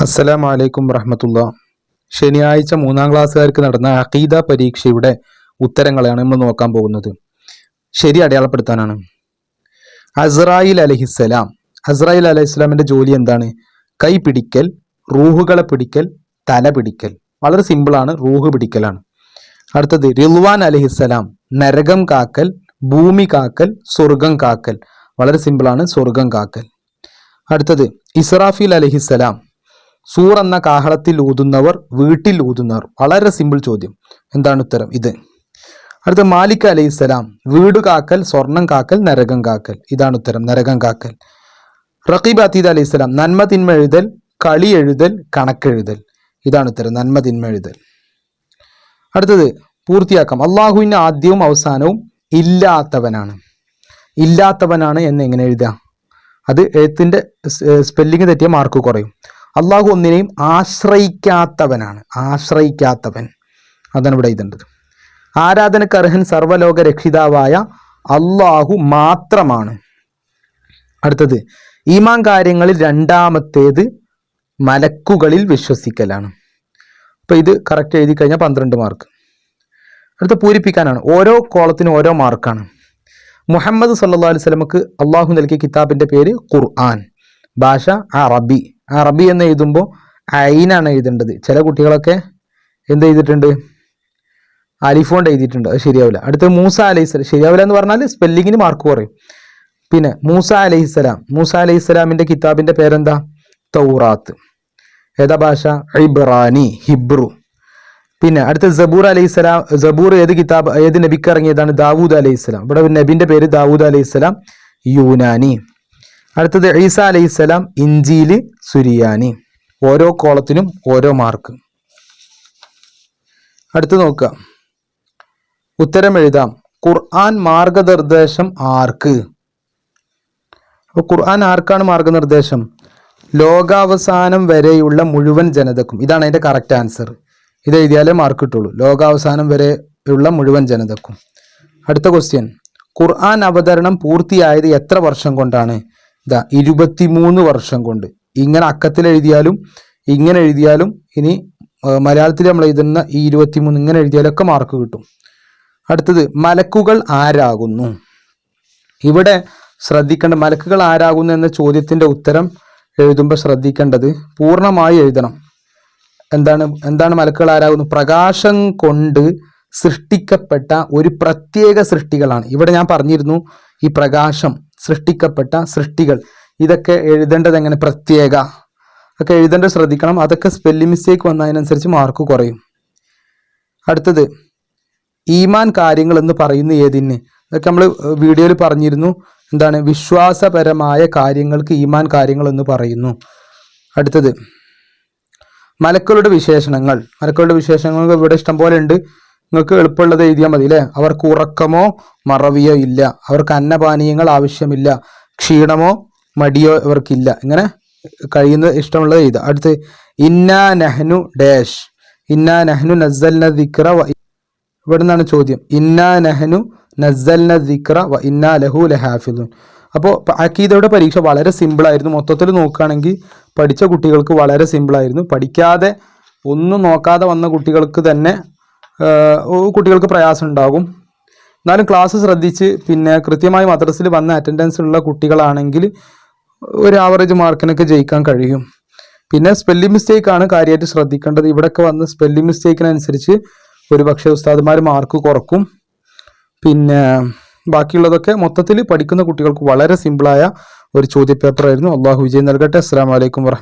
അസ്സലാമു അലൈക്കും വറഹ്മത്തുള്ളാഹി. ശനിയാഴ്ച 3-ാം ക്ലാസ്സുകാർക്ക് നടന്ന അഖീദ പരീക്ഷയുടെ ഉത്തരങ്ങളാണ് നമ്മൾ നോക്കാൻ പോകുന്നത്. ശരി അടയാളപ്പെടുത്താനാണ്. അസ്രായിൽ അലൈഹിസ്സലാം, അസ്രായിൽ അലൈഹിസ്സലാമിന്റെ ജോലി എന്താണ്? കൈ പിടിക്കൽ, റൂഹുകളെ പിടിക്കൽ, തല പിടിക്കൽ. വളരെ സിമ്പിളാണ്, റൂഹ് പിടിക്കലാണ്. അടുത്തത് റിൽവാൻ അലൈഹിസ്സലാം, നരകം കാക്കൽ, ഭൂമി കാക്കൽ, സ്വർഗം കാക്കൽ. വളരെ സിമ്പിളാണ്, സ്വർഗം കാക്കൽ. അടുത്തത് ഇസ്രാഫീൽ അലൈഹിസ്സലാം, സൂർ എന്ന കാഹളത്തിൽ ഊതുന്നവർ, വീട്ടിൽ ഊതുന്നവർ. വളരെ സിമ്പിൾ ചോദ്യം. എന്താണ് ഉത്തരം? ഇത്. അടുത്ത മാലിക് അലൈഹിസ്സലാം, വീട് കാക്കൽ, സ്വർണം കാക്കൽ, നരകം കാക്കൽ. ഇതാണ് ഉത്തരം, നരകം കാക്കൽ. റഖീബ് അതീദ് അലൈഹിസ്സലാം, നന്മ തിന്മ എഴുതൽ, കളി എഴുതൽ, കണക്കെഴുതൽ. ഇതാണ് ഉത്തരം, നന്മ തിന്മ എഴുതൽ. അടുത്തത് പൂർത്തിയാക്കാം. അള്ളാഹുവിന് ആദ്യവും അവസാനവും ഇല്ലാത്തവനാണ്. ഇല്ലാത്തവനാണ് എന്ന് എങ്ങനെ എഴുതുക? അത് എഴുത്തിന്റെ സ്പെല്ലിങ് തെറ്റിയ മാർക്ക് കുറയും. അള്ളാഹു ഒന്നിനെയും ആശ്രയിക്കാത്തവനാണ്. ആശ്രയിക്കാത്തവൻ, അതാണ് ഇവിടെ എഴുതേണ്ടത്. ആരാധനക്ക് അർഹൻ സർവ്വലോക രക്ഷിതാവായ അള്ളാഹു മാത്രമാണ്. അടുത്തത് ഈമാൻ കാര്യങ്ങളിൽ രണ്ടാമത്തേത് മലക്കുകളിൽ വിശ്വസിക്കലാണ്. അപ്പൊ ഇത് കറക്റ്റ് എഴുതി കഴിഞ്ഞാൽ 12 മാർക്ക്. അടുത്ത പൂരിപ്പിക്കാനാണ്. ഓരോ കോളത്തിനും ഓരോ മാർക്കാണ്. മുഹമ്മദ് സല്ലല്ലാഹു അലൈഹി വസല്ലമക്ക് അള്ളാഹു നൽകിയ കിതാബിന്റെ പേര് ഖുർആൻ. ഭാഷ അറബി. അറബി എന്ന് എഴുതുമ്പോൾ ഐനാണ് എഴുതേണ്ടത്. ചില കുട്ടികളൊക്കെ എന്ത് ചെയ്തിട്ടുണ്ട്? അലിഫോണ്ട് എഴുതിയിട്ടുണ്ട്. അത് ശരിയാവില്ല. അടുത്ത മൂസ അലൈഹിസ്സലാം, ശരിയാവില്ല എന്ന് പറഞ്ഞാൽ സ്പെല്ലിങ്ങിന് മാർക്ക് കുറയും. പിന്നെ മൂസ അലൈഹിസ്സലാം, മൂസ അലൈഹിസ്സലാമിന്റെ കിതാബിന്റെ പേരെന്താ? തൗറാത്ത്. ഏതാ ഭാഷ? ഇബ്രാനി, ഹിബ്രു. പിന്നെ അടുത്ത സബൂർ അലൈഹിസ്സലാം, സബൂർ ഏത് കിതാബ്, ഏത് നബിക്ക് ഇറങ്ങിയതാണ്? ദാവൂദ് അലൈഹിസ്സലാം. ഇവിടെ നബിന്റെ പേര് ദാവൂദ് അലൈഹിസ്സലാം, യൂനാനി. അടുത്തത് ഈസ അലൈഹിസ്സലാം, ഇഞ്ചീല്, സുരിയാനി. ഓരോ കോളത്തിനും ഓരോ മാർക്ക്. അടുത്ത് നോക്കുക, ഉത്തരം എഴുതാം. ഖുർആൻ മാർഗനിർദ്ദേശം ആർക്ക്? അപ്പൊ ഖുർആൻ ആർക്കാണ് മാർഗനിർദ്ദേശം? ലോകാവസാനം വരെയുള്ള മുഴുവൻ ജനതക്കും. ഇതാണ് അതിന്റെ കറക്റ്റ് ആൻസർ. ഇത് എഴുതിയാലേ മാർക്ക് കിട്ടുള്ളൂ. ലോകാവസാനം വരെയുള്ള മുഴുവൻ ജനതക്കും. അടുത്ത ക്വസ്റ്റ്യൻ, ഖുർആൻ അവതരണം പൂർത്തിയായത് എത്ര വർഷം കൊണ്ടാണ്? 23 വർഷം കൊണ്ട്. ഇങ്ങനെ അക്കത്തിൽ എഴുതിയാലും ഇങ്ങനെ എഴുതിയാലും, ഇനി മലയാളത്തിൽ നമ്മൾ എഴുതുന്ന ഈ 23 ഇങ്ങനെ എഴുതിയാലൊക്കെ മാർക്ക് കിട്ടും. അടുത്തത് മലക്കുകൾ ആരാകുന്നു? ഇവിടെ ശ്രദ്ധിക്കേണ്ട, മലക്കുകൾ ആരാകുന്നു എന്ന ചോദ്യത്തിന്റെ ഉത്തരം എഴുതുമ്പോൾ ശ്രദ്ധിക്കേണ്ടത് പൂർണ്ണമായി എഴുതണം. എന്താണ് മലക്കുകൾ ആരാകുന്നു? പ്രകാശം കൊണ്ട് സൃഷ്ടിക്കപ്പെട്ട ഒരു പ്രത്യേക സൃഷ്ടികളാണ്. ഇവിടെ ഞാൻ പറഞ്ഞിരുന്നു, ഈ പ്രകാശം സൃഷ്ടിക്കപ്പെട്ട സൃഷ്ടികൾ, ഇതൊക്കെ എഴുതേണ്ടത് എങ്ങനെ? പ്രത്യേക ഒക്കെ എഴുതേണ്ടത് ശ്രദ്ധിക്കണം. അതൊക്കെ സ്പെല്ലിംഗ് മിസ്റ്റേക്ക് വന്നതിനനുസരിച്ച് മാർക്ക് കുറയും. അടുത്തത് ഈമാൻ കാര്യങ്ങൾ എന്ന് പറയുന്ന ഏതിന്? ഇതൊക്കെ നമ്മൾ വീഡിയോയിൽ പറഞ്ഞിരുന്നു. എന്താണ്? വിശ്വാസപരമായ കാര്യങ്ങൾക്ക് ഈമാൻ കാര്യങ്ങൾ എന്ന് പറയുന്നു. അടുത്തത് മലക്കുകളുടെ വിശേഷണങ്ങൾ. മലക്കുകളുടെ വിശേഷണങ്ങൾ ഇവിടെ ഇഷ്ടം പോലെ ഉണ്ട്. നിങ്ങൾക്ക് എളുപ്പമുള്ളത് എഴുതിയാൽ മതി അല്ലേ? അവർക്ക് ഉറക്കമോ മറവിയോ ഇല്ല, അവർക്ക് അന്നപാനീയങ്ങൾ ആവശ്യമില്ല, ക്ഷീണമോ മടിയോ ഇവർക്കില്ല. ഇങ്ങനെ കഴിയുന്ന ഇഷ്ടമുള്ളത് എഴുതുക. അടുത്ത് ഇന്നാ നഹ്നു ഡാഷ്, ഇന്നാ നഹ്നു നസ്സൽന ദിക്റ വ, ഇവിടെ നിന്നാണ് ചോദ്യം. ഇന്നാ നഹ്നു നസ്സൽന ദിക്റ വ ഇന്നാ ലഹു ലഹാഫിദുൻ. അപ്പോൾ അഖീദയുടെ പരീക്ഷ വളരെ സിമ്പിളായിരുന്നു. മൊത്തത്തിൽ നോക്കുകയാണെങ്കിൽ പഠിച്ച കുട്ടികൾക്ക് വളരെ സിമ്പിളായിരുന്നു. പഠിക്കാതെ ഒന്നും നോക്കാതെ വന്ന കുട്ടികൾക്ക് തന്നെ കുട്ടികൾക്ക് പ്രയാസം ഉണ്ടാകും. എന്നാലും ക്ലാസ് ശ്രദ്ധിച്ച് പിന്നെ കൃത്യമായി മദ്രസയിൽ വന്ന അറ്റൻഡൻസ് ഉള്ള കുട്ടികളാണെങ്കിൽ ഒരു ആവറേജ് മാർക്കിനൊക്കെ ജയിക്കാൻ കഴിയും. പിന്നെ സ്പെല്ലിംഗ് മിസ്റ്റേക്കാണ് കാര്യമായിട്ട് ശ്രദ്ധിക്കേണ്ടത്. ഇവിടെയൊക്കെ വന്ന് സ്പെല്ലിംഗ് മിസ്റ്റേക്കിനനുസരിച്ച് ഒരുപക്ഷെ ഉസ്താദുമാർ മാർക്ക് കുറക്കും. പിന്നെ ബാക്കിയുള്ളതൊക്കെ മൊത്തത്തിൽ പഠിക്കുന്ന കുട്ടികൾക്ക് വളരെ സിമ്പിളായ ഒരു ചോദ്യപേപ്പറായിരുന്നു. അള്ളാഹു വിജയം നൽകട്ടെ. അസ്സലാമു അലൈക്കും വറഹ്മത്തുള്ളാഹി.